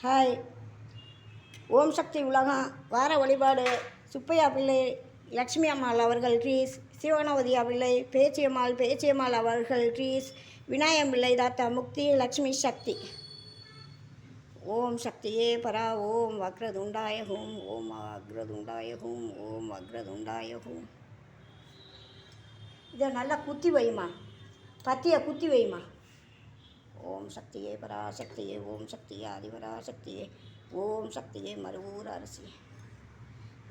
Hi. ஓம் சக்தி உலகம் வார வழிபாடு. சுப்பையா பிள்ளை லக்ஷ்மி அம்மாள் அவர்கள் ட்ரீஸ், சிவகணபதியா பிள்ளை பேச்சியம்மாள் அவர்கள் ட்ரீஸ், விநாயகம் பிள்ளை தாத்தா முக்தி லக்ஷ்மி சக்தி. ஓம் சக்தியே பரா. ஓம் வக்ரதுண்டாய ஹோம். ஓம் அக்ரதுண்டாய ஹோம். ஓம் அக்ரதுண்டாய ஹோம். இதை நல்லா குத்தி வைமா, பத்தியை குத்தி வைமா. ஓம் சக்தியே பராசக்தியே. ஓம் சக்தியே ஆதிபராசக்தியே. ஓம் சக்தியே மறுவூர் அரசி.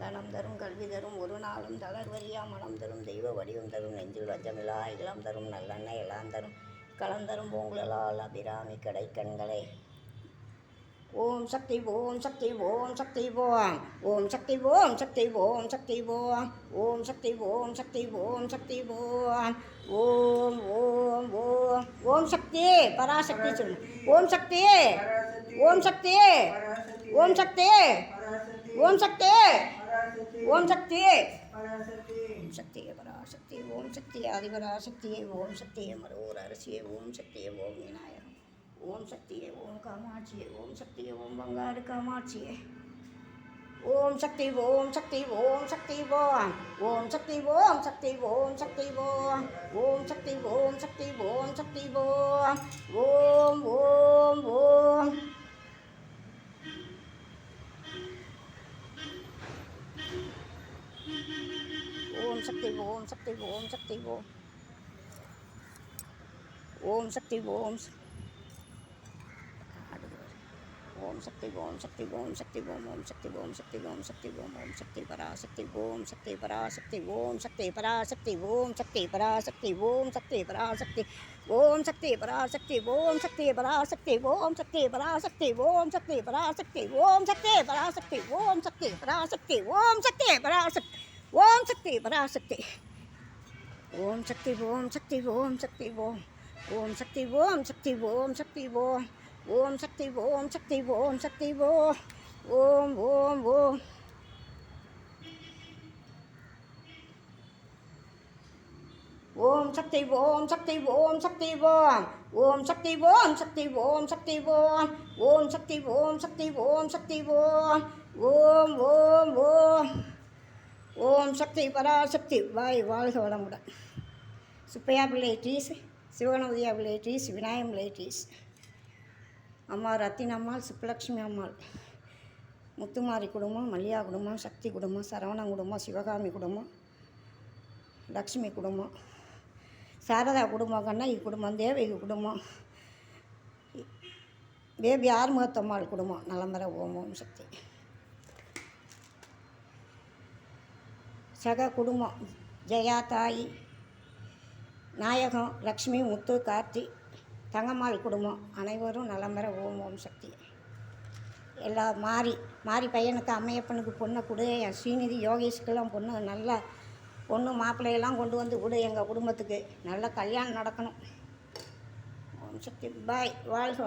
தனம் தரும் கல்வி தரும் ஒரு நாளும் தளர்வரியா மனம் தரும் தெய்வ வடிவம் தரும் நெஞ்சில் வஞ்சமில்லா இளம் தரும் நல்லெண்ணெய் எல்லாம் தரும் களந்தரும் பூங்குழலால் அபிராமி கடை கண்களே. ஓம் சக்தி ஓம் சக்தி ஓம் சக்தி ஓம். ஓம் சக்தி ஓம் சக்தி ஓம் சக்தி ஓம். ஓம் சக்தி ஓம் சக்தி ஓம் சக்தி ஓம். ஓம் ஓம் ஓம். ஓம் சக்தி பராசக்தி சொல்லு. ஓம் சக்தி ஓம் சக்தி ஓம் சக்தி ஓம் சக்தி ஓம் சக்தி சக்தியே பராசக்தி. ஓம் சக்தி ஆதிபராசக்தியே. ஓம் சக்தியே மறுவூர் அரசியே. ஓம் சக்தியே ஓம் விநாயகம். ஓம் சக்தியே ஓம் காமாட்சியே. ஓம் சக்தியே ஓம் பங்காரு காமாட்சியே. ஓம் சக்தி ஓம் சக்தி ஓம் சக்தி ஓம். ஓம் சக்தி ஓம் சக்தி ஓம் சக்தி ஓம். ஓம் சக்தி ஓம் சக்தி ஓம் சக்தி ஓம். ஓம் ஓம் ஓம். ஓம் சக்தி ஓம் சக்தி ஓம் சக்தி ஓம். ஓம் சக்தி ஓம். ஓம் சக்தி ஓம் சக்தி ஓம் சக்தி ஓம். ஓம் சக்தி ஓம் சக்தி ஓம் சக்தி ஓம். ஓம் சக்தி பராசக்தி. ஓம் சக்தி பராசக்தி. ஓம் சக்தி பராசக்தி. ஓம் சக்தி பராசக்தி. ஓம் சக்தி பராசக்தி. ஓம் சக்தி பராசக்தி. ஓம் சக்தி பராசக்தி. ஓம் சக்தி பராசக்தி. ஓம் சக்தி பராசக்தி. ஓம் சக்தி பராசக்தி. ஓம் சக்தி பராசக்தி. ஓம் சக்தி பராசக்தி. ஓம் சக்தி பராசக்தி. ஓம் சக்தி ஓம் சக்தி ஓம் சக்தி ஓம். ஓம் சக்தி ஓம் சக்தி ஓம் சக்தி ஓம். ஓம் சக்தி ஓம் சக்தி ஓம் சக்தி ஓம். ஓம் ஓம் ஓம். ஓம் சக்தி ஓம் சக்தி ஓம் சக்தி ஓம். ஓம் சக்தி ஓம் சக்தி ஓம் சக்தி ஓம். ஓம் சக்தி ஓம் சக்தி ஓம் சக்தி ஓம். ஓம் ஓம் ஓம். ஓம் சக்தி பராசக்தி. வாழ்க வளமுடன். சுப்பையா பிள்ளை ட்ரீஸ், சிவகணபதியா பிள்ளை ட்ரீஸ், விநாயகம் பிள்ளை ட்ரீஸ். அம்மா ரத்தினம்மாள், சுப்புலக்ஷ்மி அம்மாள், முத்துமாரி குடும்பம், மல்லியா குடும்பம், சக்தி குடும்பம், சரவணன் குடும்பம், சிவகாமி குடும்பம், லக்ஷ்மி குடும்பம், சாரதா குடும்பம், கண்ணகி குடும்பம், தேவகி குடும்பம், பேபி ஆறுமுகத்தம்மாள் குடும்பம் நலம்பெற. ஓம் ஓம் சக்தி. சக குடும்பம் ஜெயா தாயி, நாயகம், லக்ஷ்மி, முத்து, கார்த்தி, தங்கம்மாள் குடும்பம் அனைவரும் நலம்பெற. ஓம் ஓம் சக்தி. எல்லா மாறி பையனுக்கு அம்மையப்பனுக்கு பொண்ணை கொடு. என் ஸ்ரீநிதி யோகேஷ்கெல்லாம் பொண்ணு நல்லா பொண்ணு மாப்பிள்ளையெல்லாம் கொண்டு வந்து கொடு. எங்கள் குடும்பத்துக்கு நல்ல கல்யாணம் நடக்கணும். ஓம் சக்தி. பாய். வாழ்க.